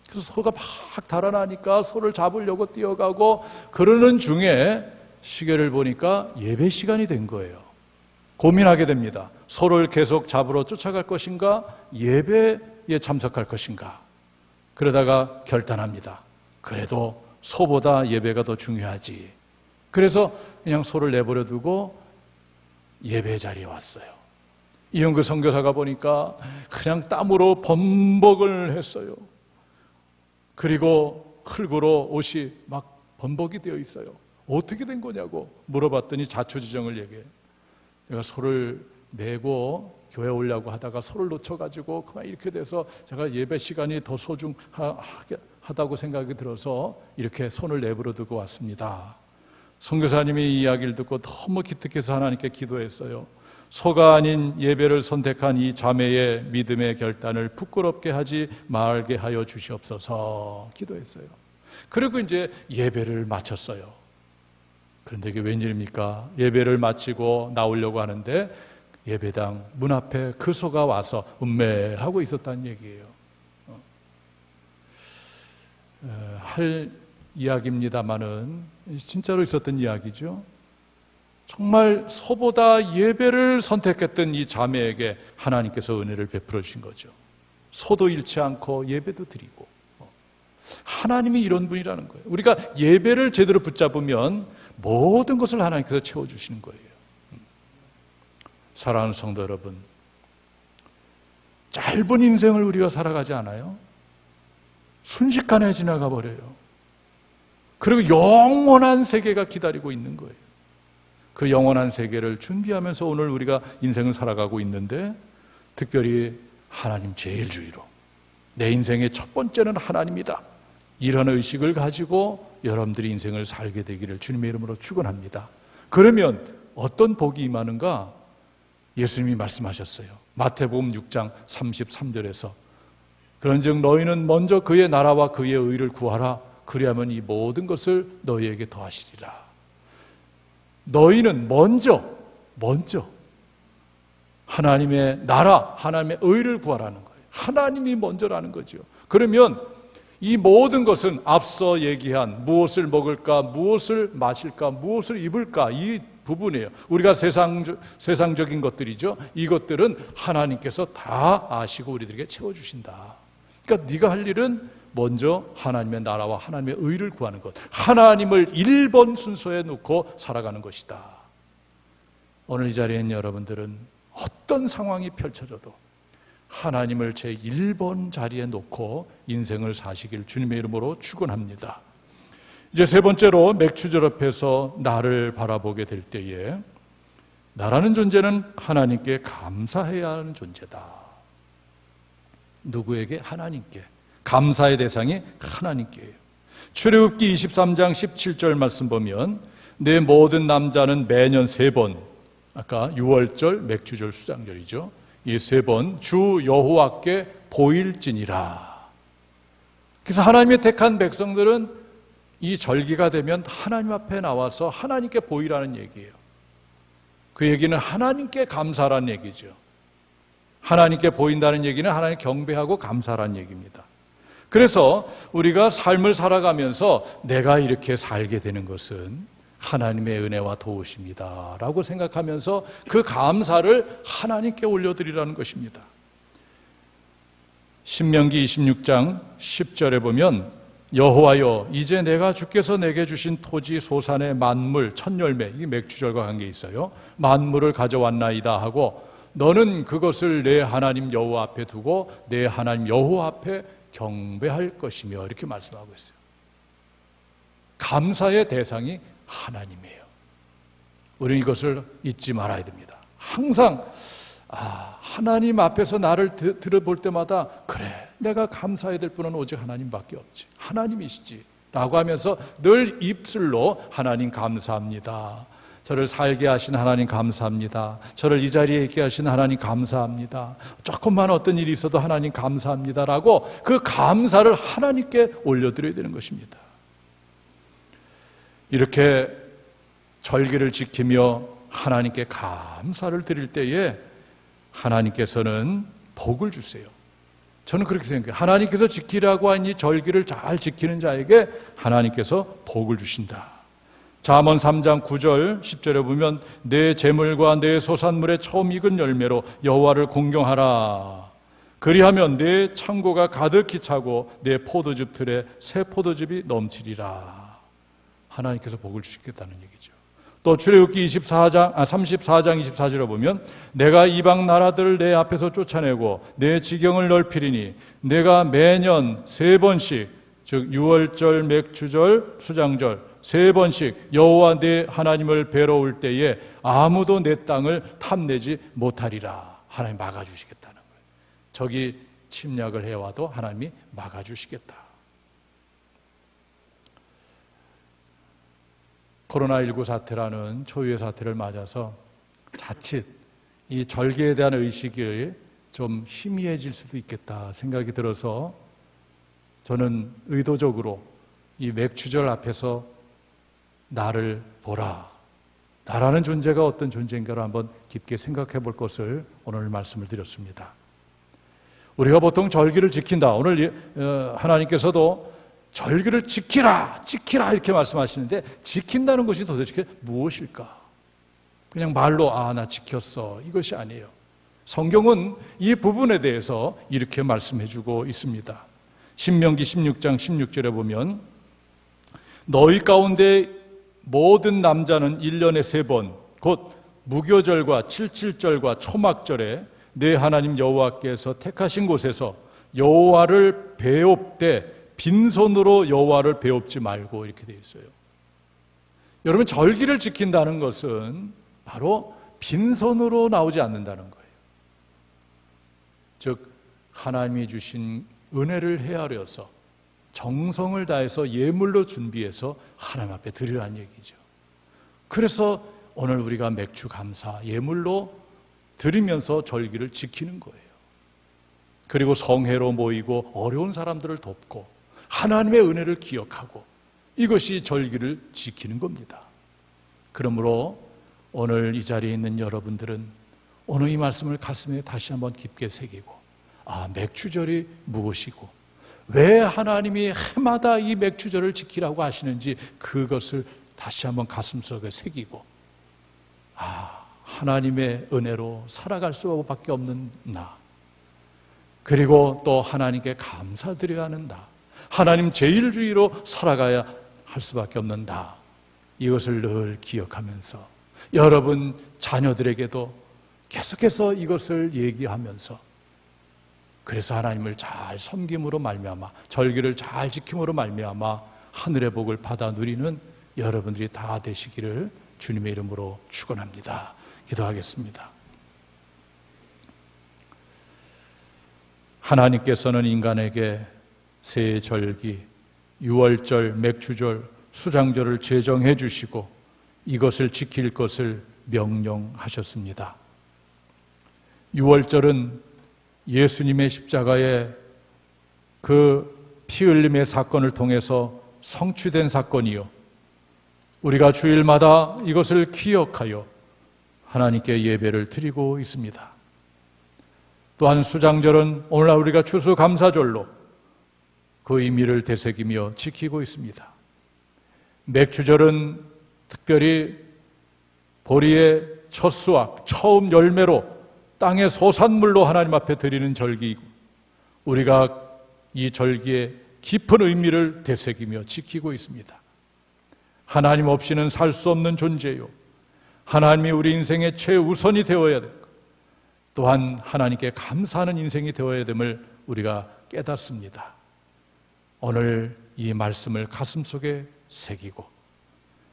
그래서 소가 막 달아나니까 소를 잡으려고 뛰어가고 그러는 중에 시계를 보니까 예배 시간이 된 거예요. 고민하게 됩니다. 소를 계속 잡으러 쫓아갈 것인가, 예배에 참석할 것인가. 그러다가 결단합니다. 그래도 소보다 예배가 더 중요하지. 그래서 그냥 소를 내버려 두고 예배 자리에 왔어요. 이용규 선교사가 보니까 그냥 땀으로 범벅을 했어요. 그리고 흙으로 옷이 막 범벅이 되어 있어요. 어떻게 된 거냐고 물어봤더니 자초지정을 얘기해요. 제가 소를 메고 교회 오려고 하다가 소를 놓쳐가지고 그만 이렇게 돼서 제가 예배 시간이 더 소중하다고 생각이 들어서 이렇게 손을 내버려 두고 왔습니다. 선교사님이 이 이야기를 듣고 너무 기특해서 하나님께 기도했어요. 소가 아닌 예배를 선택한 이 자매의 믿음의 결단을 부끄럽게 하지 말게 하여 주시옵소서 기도했어요. 그리고 이제 예배를 마쳤어요. 그런데 이게 웬일입니까? 예배를 마치고 나오려고 하는데 예배당 문 앞에 그 소가 와서 음매하고 있었다는 얘기예요. 할 이야기입니다마는 진짜로 있었던 이야기죠. 정말 소보다 예배를 선택했던 이 자매에게 하나님께서 은혜를 베풀어 주신 거죠. 소도 잃지 않고 예배도 드리고. 하나님이 이런 분이라는 거예요. 우리가 예배를 제대로 붙잡으면 모든 것을 하나님께서 채워주시는 거예요. 사랑하는 성도 여러분, 짧은 인생을 우리가 살아가지 않아요? 순식간에 지나가 버려요. 그리고 영원한 세계가 기다리고 있는 거예요. 그 영원한 세계를 준비하면서 오늘 우리가 인생을 살아가고 있는데 특별히 하나님 제일주의로 내 인생의 첫 번째는 하나님이다. 이런 의식을 가지고 여러분들이 인생을 살게 되기를 주님의 이름으로 축원합니다. 그러면 어떤 복이 임하는가? 예수님이 말씀하셨어요. 마태복음 6장 33절에서 그런즉 너희는 먼저 그의 나라와 그의 의를 구하라. 그리하면 이 모든 것을 너희에게 더하시리라. 너희는 먼저 하나님의 나라, 하나님의 의를 구하라는 거예요. 하나님이 먼저라는 거죠. 그러면 이 모든 것은 앞서 얘기한 무엇을 먹을까, 무엇을 마실까, 무엇을 입을까 이 부분이에요. 우리가 세상적인 것들이죠. 이것들은 하나님께서 다 아시고 우리들에게 채워주신다. 그러니까 네가 할 일은 먼저 하나님의 나라와 하나님의 의를 구하는 것, 하나님을 1번 순서에 놓고 살아가는 것이다. 오늘 이 자리에 있는 여러분들은 어떤 상황이 펼쳐져도 하나님을 제1번 자리에 놓고 인생을 사시길 주님의 이름으로 축원합니다. 이제 세 번째로 맥주절 앞에서 나를 바라보게 될 때에 나라는 존재는 하나님께 감사해야 하는 존재다. 누구에게? 하나님께. 감사의 대상이 하나님께예요. 출애굽기 23장 17절 말씀 보면 내 모든 남자는 매년 3번, 아까 6월절, 맥주절, 수장절이죠. 이 3번 주 여호와께 보일지니라. 그래서 하나님의 택한 백성들은 이 절기가 되면 하나님 앞에 나와서 하나님께 보이라는 얘기예요. 그 얘기는 하나님께 감사라는 얘기죠. 하나님께 보인다는 얘기는 하나님 경배하고 감사라는 얘기입니다. 그래서 우리가 삶을 살아가면서 내가 이렇게 살게 되는 것은 하나님의 은혜와 도우심이다 라고 생각하면서 그 감사를 하나님께 올려드리라는 것입니다. 신명기 26장 10절에 보면 여호와여 이제 내가 주께서 내게 주신 토지 소산의 만물 첫 열매, 이 맥주절과 관계 있어요. 만물을 가져왔나이다 하고 너는 그것을 내 하나님 여호와 앞에 두고 내 하나님 여호와 앞에 경배할 것이며 이렇게 말씀하고 있어요. 감사의 대상이 하나님이에요. 우리는 이것을 잊지 말아야 됩니다. 항상 하나님 앞에서 나를 들어볼 때마다 그래, 내가 감사해야 될 분은 오직 하나님밖에 없지, 하나님이시지 라고 하면서 늘 입술로 하나님 감사합니다, 저를 살게 하신 하나님 감사합니다, 저를 이 자리에 있게 하신 하나님 감사합니다, 조금만 어떤 일이 있어도 하나님 감사합니다 라고 그 감사를 하나님께 올려드려야 되는 것입니다. 이렇게 절기를 지키며 하나님께 감사를 드릴 때에 하나님께서는 복을 주세요. 저는 그렇게 생각해요. 하나님께서 지키라고 한 이 절기를 잘 지키는 자에게 하나님께서 복을 주신다. 잠언 3장 9절 10절에 보면 내 재물과 내 소산물의 처음 익은 열매로 여호와를 공경하라. 그리하면 내 창고가 가득히 차고 내 포도즙 틀에 새 포도즙이 넘치리라. 하나님께서 복을 주시겠다는 얘기죠. 또 출애굽기 34장 24절에 보면 내가 이방 나라들을 내 앞에서 쫓아내고 내 지경을 넓히리니 내가 매년 3번씩 즉 유월절, 맥주절, 수장절 3번씩 여호와 내 하나님을 뵈러 올 때에 아무도 내 땅을 탐내지 못하리라. 하나님 막아주시겠다는 거예요. 적이 침략을 해와도 하나님이 막아주시겠다. 코로나19 사태라는 초유의 사태를 맞아서 자칫 이 절기에 대한 의식이 좀 희미해질 수도 있겠다 생각이 들어서 저는 의도적으로 이 맥주절 앞에서 나를 보라, 나라는 존재가 어떤 존재인가를 한번 깊게 생각해 볼 것을 오늘 말씀을 드렸습니다. 우리가 보통 절기를 지킨다, 오늘 하나님께서도 절기를 지키라 이렇게 말씀하시는데 지킨다는 것이 도대체 무엇일까? 그냥 말로 나 지켰어 이것이 아니에요. 성경은 이 부분에 대해서 이렇게 말씀해주고 있습니다. 신명기 16장 16절에 보면 너희 가운데 모든 남자는 1년에 3번 곧 무교절과 칠칠절과 초막절에 내 하나님 여호와께서 택하신 곳에서 여호와를 배웁되 빈손으로 여호와를 배웁지 말고 이렇게 되어 있어요. 여러분, 절기를 지킨다는 것은 바로 빈손으로 나오지 않는다는 거예요. 즉 하나님이 주신 은혜를 헤아려서 정성을 다해서 예물로 준비해서 하나님 앞에 드리라는 얘기죠. 그래서 오늘 우리가 맥주 감사 예물로 드리면서 절기를 지키는 거예요. 그리고 성회로 모이고 어려운 사람들을 돕고 하나님의 은혜를 기억하고 이것이 절기를 지키는 겁니다. 그러므로 오늘 이 자리에 있는 여러분들은 오늘 이 말씀을 가슴에 다시 한번 깊게 새기고 맥주절이 무엇이고 왜 하나님이 해마다 이 맥주절을 지키라고 하시는지 그것을 다시 한번 가슴속에 새기고 하나님의 은혜로 살아갈 수밖에 없는 나, 그리고 또 하나님께 감사드려야 하는 나, 하나님 제일주의로 살아가야 할 수밖에 없는 나, 이것을 늘 기억하면서 여러분 자녀들에게도 계속해서 이것을 얘기하면서 그래서 하나님을 잘 섬김으로 말미암아 절기를 잘 지킴으로 말미암아 하늘의 복을 받아 누리는 여러분들이 다 되시기를 주님의 이름으로 축원합니다. 기도하겠습니다. 하나님께서는 인간에게 새 절기, 유월절, 맥주절, 수장절을 제정해 주시고 이것을 지킬 것을 명령하셨습니다. 유월절은 예수님의 십자가의 그 피 흘림의 사건을 통해서 성취된 사건이요, 우리가 주일마다 이것을 기억하여 하나님께 예배를 드리고 있습니다. 또한 수장절은 오늘날 우리가 추수감사절로 그 의미를 되새기며 지키고 있습니다. 맥주절은 특별히 보리의 첫 수확, 처음 열매로 땅의 소산물로 하나님 앞에 드리는 절기이고 우리가 이 절기의 깊은 의미를 되새기며 지키고 있습니다. 하나님 없이는 살 수 없는 존재요, 하나님이 우리 인생의 최우선이 되어야 되고 또한 하나님께 감사하는 인생이 되어야 됨을 우리가 깨닫습니다. 오늘 이 말씀을 가슴속에 새기고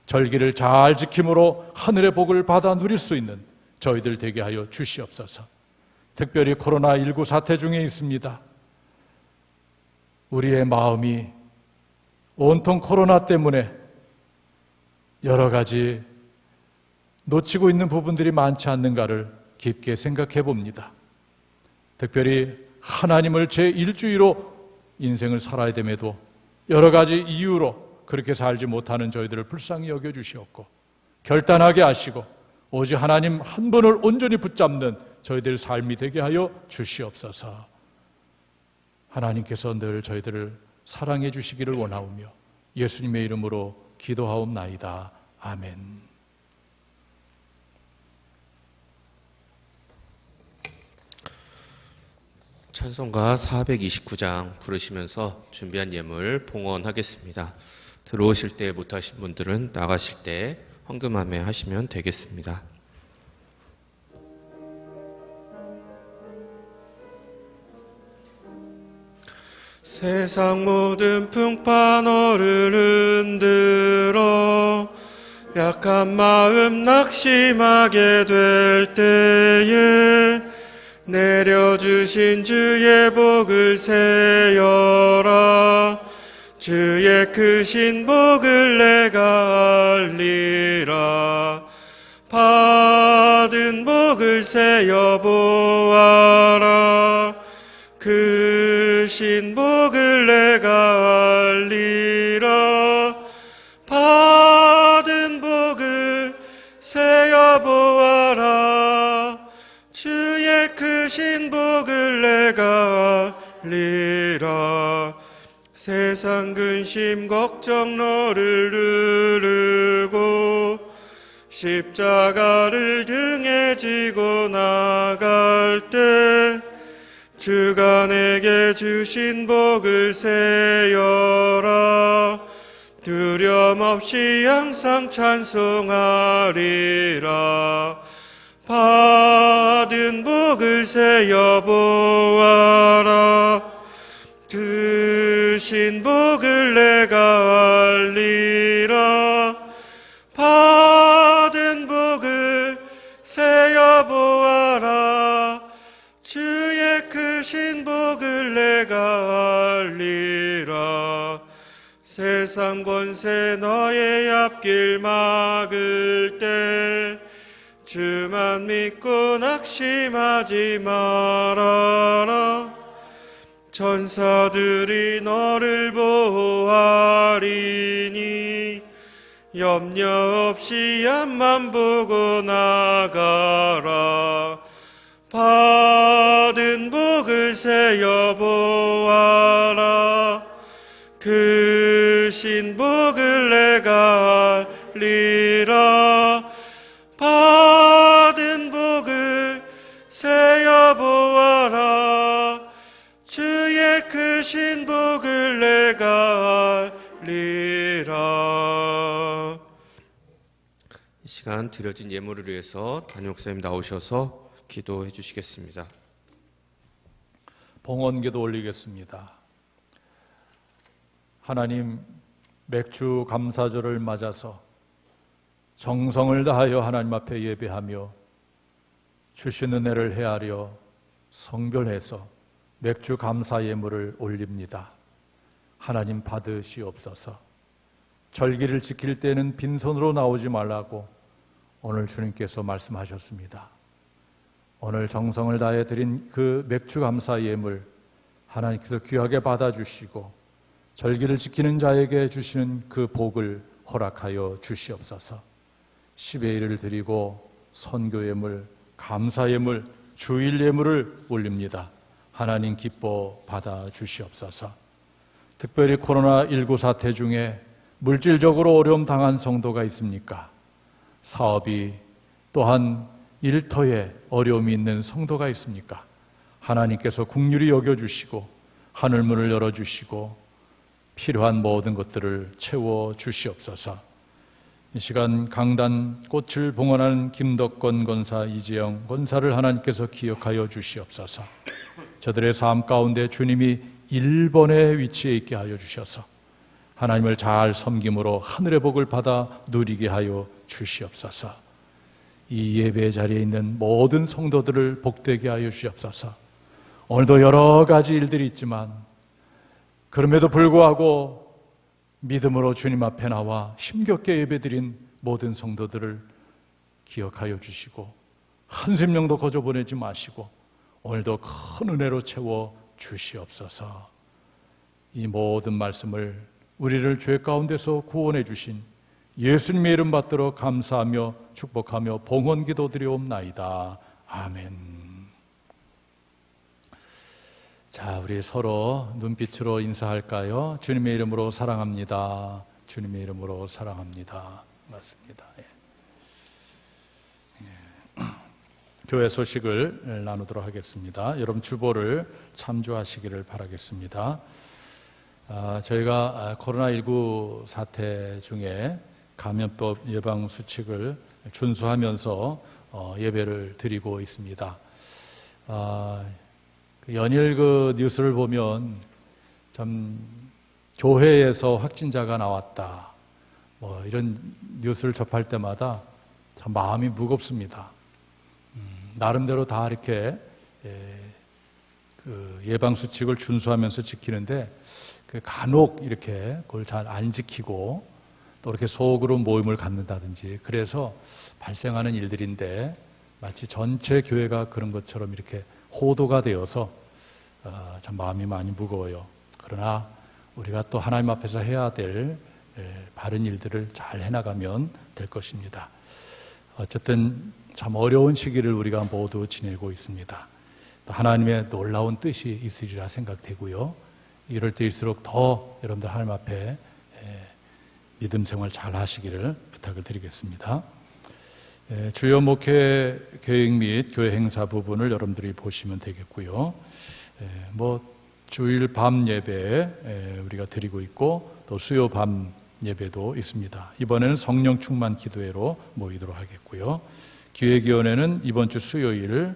절기를 잘 지킴으로 하늘의 복을 받아 누릴 수 있는 저희들 되게 하여 주시옵소서. 특별히 코로나19 사태 중에 있습니다. 우리의 마음이 온통 코로나 때문에 여러 가지 놓치고 있는 부분들이 많지 않는가를 깊게 생각해 봅니다. 특별히 하나님을 제1주의로 인생을 살아야 됨에도 여러 가지 이유로 그렇게 살지 못하는 저희들을 불쌍히 여겨주시옵고 결단하게 하시고 오직 하나님 한 분을 온전히 붙잡는 저희들 삶이 되게 하여 주시옵소서. 하나님께서 늘 저희들을 사랑해 주시기를 원하오며 예수님의 이름으로 기도하옵나이다. 아멘. 찬송가 429장 부르시면서 준비한 예물 봉헌하겠습니다. 들어오실 때 못하신 분들은 나가실 때 헌금함에 하시면 되겠습니다. 세상 모든 풍파 너를 흔들어 약한 마음 낙심하게 될 때에 내려주신 주의 복을 세어라. 주의 크신 복을 내가 알리라. 받은 복을 세어 보아라. 크신 복을 내가 알리라. 받은 복을 세어 보아라. 주의 크신 복을 내가 알리라. 세상 근심 걱정 너를 누르고 십자가를 등에 지고 나갈 때 주가 내게 주신 복을 세어라. 두려움 없이 항상 찬송하리라. 받은 복을 세어 보아라. 크신 복을 내가 알리라. 받은 복을 세어 보아라. 주의 크신 복을 내가 알리라. 세상 권세 너의 앞길 막을 때 주만 믿고 낙심하지 말아라. 천사들이 너를 보호하리니 염려 없이 앞만 보고 나가라. 받은 복을 세어 보아라. 크신 복을 내가 알리라. 받은 복을 세어 보아라. 주의 크신 복을 내가 알리라. 이 시간 드려진 예물을 위해서 담임 목사님 나오셔서 기도해 주시겠습니다. 봉헌기도 올리겠습니다. 하나님, 맥주 감사절을 맞아서 정성을 다하여 하나님 앞에 예배하며 주신 은혜를 헤아려 성별해서 맥주 감사 예물을 올립니다. 하나님 받으시옵소서. 절기를 지킬 때는 빈손으로 나오지 말라고 오늘 주님께서 말씀하셨습니다. 오늘 정성을 다해 드린 그 맥주 감사 예물 하나님께서 귀하게 받아주시고 절기를 지키는 자에게 주시는 그 복을 허락하여 주시옵소서. 10의 1을 드리고 선교 예물, 감사 예물, 주일 예물을 올립니다. 하나님 기뻐 받아주시옵소서. 특별히 코로나19 사태 중에 물질적으로 어려움 당한 성도가 있습니까? 사업이 또한 일터에 어려움이 있는 성도가 있습니까? 하나님께서 긍휼히 여겨주시고 하늘문을 열어주시고 필요한 모든 것들을 채워주시옵소서. 이 시간 강단 꽃을 봉헌하는 김덕건 권사, 이재영 권사를 하나님께서 기억하여 주시옵소서. 저들의 삶 가운데 주님이 1번에 위치해 있게 하여 주셔서 하나님을 잘 섬김으로 하늘의 복을 받아 누리게 하여 주시옵소서. 이 예배 자리에 있는 모든 성도들을 복되게 하여 주시옵소서. 오늘도 여러 가지 일들이 있지만 그럼에도 불구하고 믿음으로 주님 앞에 나와 힘겹게 예배드린 모든 성도들을 기억하여 주시고 한 생명도 거저 보내지 마시고 오늘도 큰 은혜로 채워 주시옵소서. 이 모든 말씀을 우리를 죄 가운데서 구원해 주신 예수님의 이름 받들어 감사하며 축복하며 봉헌 기도드리옵나이다. 아멘. 자, 우리 서로 눈빛으로 인사할까요? 주님의 이름으로 사랑합니다. 주님의 이름으로 사랑합니다. 맞습니다. 예. 교회 소식을 나누도록 하겠습니다. 여러분 주보를 참조하시기를 바라겠습니다. 저희가 코로나19 사태 중에 감염법 예방 수칙을 준수하면서 예배를 드리고 있습니다. 연일 그 뉴스를 보면 참 교회에서 확진자가 나왔다, 이런 뉴스를 접할 때마다 참 마음이 무겁습니다. 나름대로 다 이렇게 그 예방 수칙을 준수하면서 지키는데 간혹 이렇게 그걸 잘 안 지키고 또 이렇게 속으로 모임을 갖는다든지 그래서 발생하는 일들인데 마치 전체 교회가 그런 것처럼 이렇게 호도가 되어서 참 마음이 많이 무거워요. 그러나 우리가 또 하나님 앞에서 해야 될 바른 일들을 잘 해나가면 될 것입니다. 어쨌든 참 어려운 시기를 우리가 모두 지내고 있습니다. 또 하나님의 놀라운 뜻이 있으리라 생각되고요. 이럴 때일수록 더 여러분들 하나님 앞에 믿음 생활 잘 하시기를 부탁을 드리겠습니다. 주요 목회 계획 및 교회 행사 부분을 여러분들이 보시면 되겠고요. 주일 밤 예배 우리가 드리고 있고 또 수요 밤 예배도 있습니다. 이번에는 성령 충만 기도회로 모이도록 하겠고요. 기획위원회는 이번 주 수요일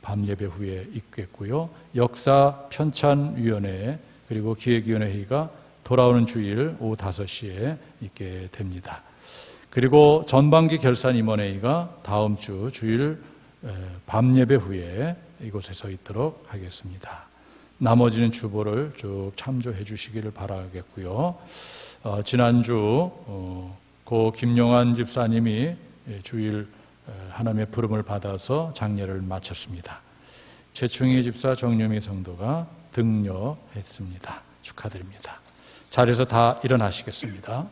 밤 예배 후에 있겠고요. 역사 편찬위원회 그리고 기획위원회 회의가 돌아오는 주일 오후 5시에 있게 됩니다. 그리고 전반기 결산임원회의가 다음 주 주일 밤 예배 후에 이곳에서 있도록 하겠습니다. 나머지는 주보를 쭉 참조해 주시기를 바라겠고요. 지난주 고 김용환 집사님이 주일 하나님의 부름을 받아서 장례를 마쳤습니다. 최충희 집사, 정유미 성도가 등려했습니다. 축하드립니다. 자리에서 다 일어나시겠습니다.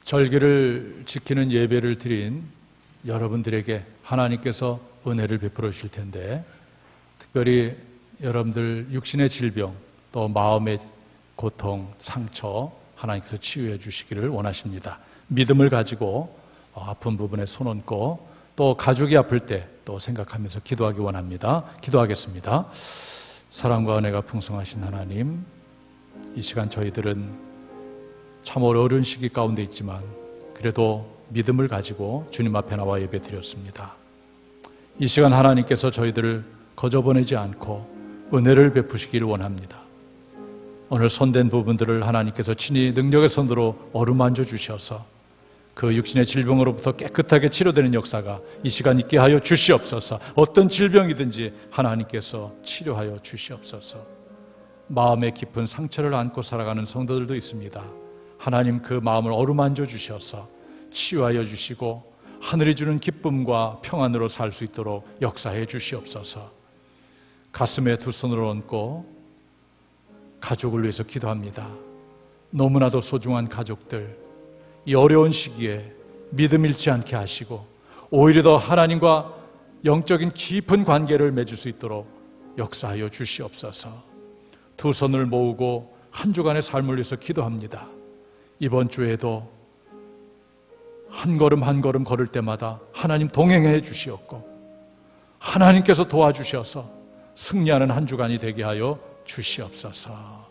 절기를 지키는 예배를 드린 여러분들에게 하나님께서 은혜를 베풀어 주실 텐데 특별히 여러분들 육신의 질병 또 마음의 고통, 상처 하나님께서 치유해 주시기를 원하십니다. 믿음을 가지고 아픈 부분에 손 얹고 또 가족이 아플 때 또 생각하면서 기도하기 원합니다. 기도하겠습니다. 사랑과 은혜가 풍성하신 하나님, 이 시간 저희들은 참 어려운 시기 가운데 있지만 그래도 믿음을 가지고 주님 앞에 나와 예배 드렸습니다. 이 시간 하나님께서 저희들을 거저 보내지 않고 은혜를 베푸시기를 원합니다. 오늘 손댄 부분들을 하나님께서 친히 능력의 손으로 어루만져 주셔서 그 육신의 질병으로부터 깨끗하게 치료되는 역사가 이 시간 있게 하여 주시옵소서. 어떤 질병이든지 하나님께서 치료하여 주시옵소서. 마음에 깊은 상처를 안고 살아가는 성도들도 있습니다. 하나님 그 마음을 어루만져 주셔서 치유하여 주시고 하늘이 주는 기쁨과 평안으로 살 수 있도록 역사해 주시옵소서. 가슴에 두 손을 얹고 가족을 위해서 기도합니다. 너무나도 소중한 가족들, 이 어려운 시기에 믿음 잃지 않게 하시고 오히려 더 하나님과 영적인 깊은 관계를 맺을 수 있도록 역사하여 주시옵소서. 두 손을 모으고 한 주간의 삶을 위해서 기도합니다. 이번 주에도 한 걸음 한 걸음 걸을 때마다 하나님 동행해 주시옵고 하나님께서 도와주셔서 승리하는 한 주간이 되게 하여 주시옵소서.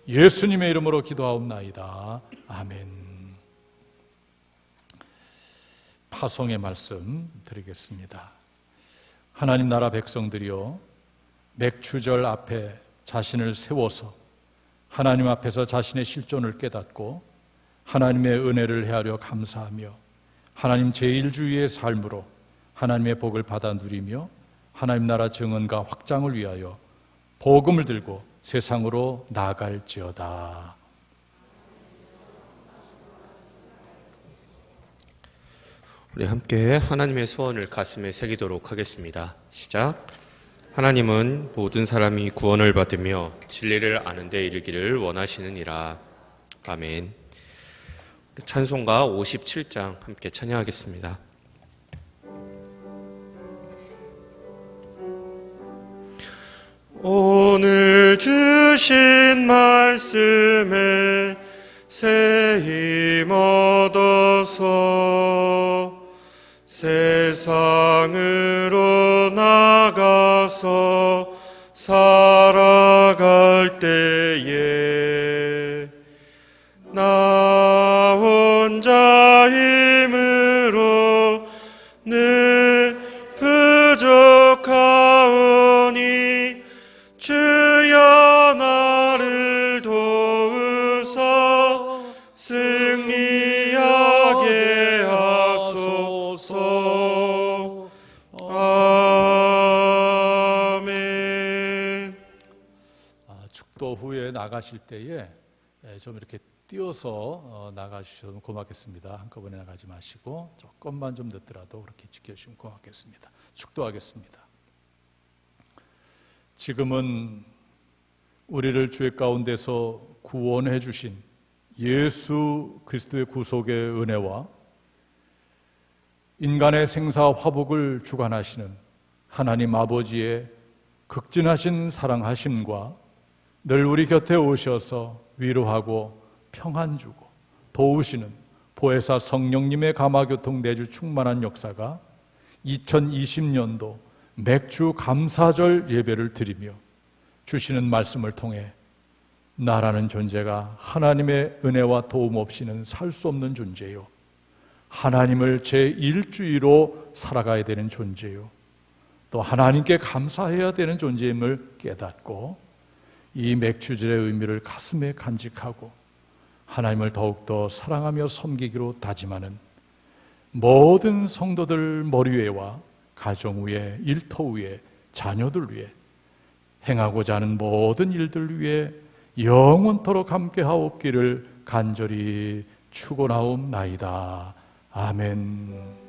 예수님의 이름으로 기도하옵나이다. 아멘. 파송의 말씀 드리겠습니다. 하나님 나라 백성들이여, 맥추절 앞에 자신을 세워서 하나님 앞에서 자신의 실존을 깨닫고 하나님의 은혜를 헤아려 감사하며 하나님 제1주의의 삶으로 하나님의 복을 받아 누리며 하나님 나라 증언과 확장을 위하여 복음을 들고 세상으로 나아갈지어다. 우리 함께 하나님의 소원을 가슴에 새기도록 하겠습니다. 시작. 하나님은 모든 사람이 구원을 받으며 진리를 아는 데 이르기를 원하시느니라. 아멘. 찬송가 57장 함께 찬양하겠습니다. 오늘 주신 말씀에 새 힘 얻어서 세상으로 나가서 살아갈 때에 나 혼자 힘으로 늘 부족하오니 주여 나를 도우사 승리하게 하소서. 아멘. 축도 후에 나가실 때에 좀 이렇게 띄어서 나가주시면 고맙겠습니다. 한꺼번에 나가지 마시고 조금만 좀 늦더라도 그렇게 지켜주시면 고맙겠습니다. 축도하겠습니다. 지금은 우리를 죄 가운데서 구원해 주신 예수 그리스도의 구속의 은혜와 인간의 생사 화복을 주관하시는 하나님 아버지의 극진하신 사랑하심과 늘 우리 곁에 오셔서 위로하고 평안 주고 도우시는 보혜사 성령님의 감화교통 내주 충만한 역사가 2020년도 맥주 감사절 예배를 드리며 주시는 말씀을 통해 나라는 존재가 하나님의 은혜와 도움 없이는 살 수 없는 존재요, 하나님을 제1주의로 살아가야 되는 존재요, 또 하나님께 감사해야 되는 존재임을 깨닫고 이 맥주절의 의미를 가슴에 간직하고 하나님을 더욱더 사랑하며 섬기기로 다짐하는 모든 성도들 머리 위에와 가정 위에, 일터 위에, 자녀들 위에, 행하고자 하는 모든 일들 위에 영원토록 함께하옵기를 간절히 축원하옵나이다. 아멘.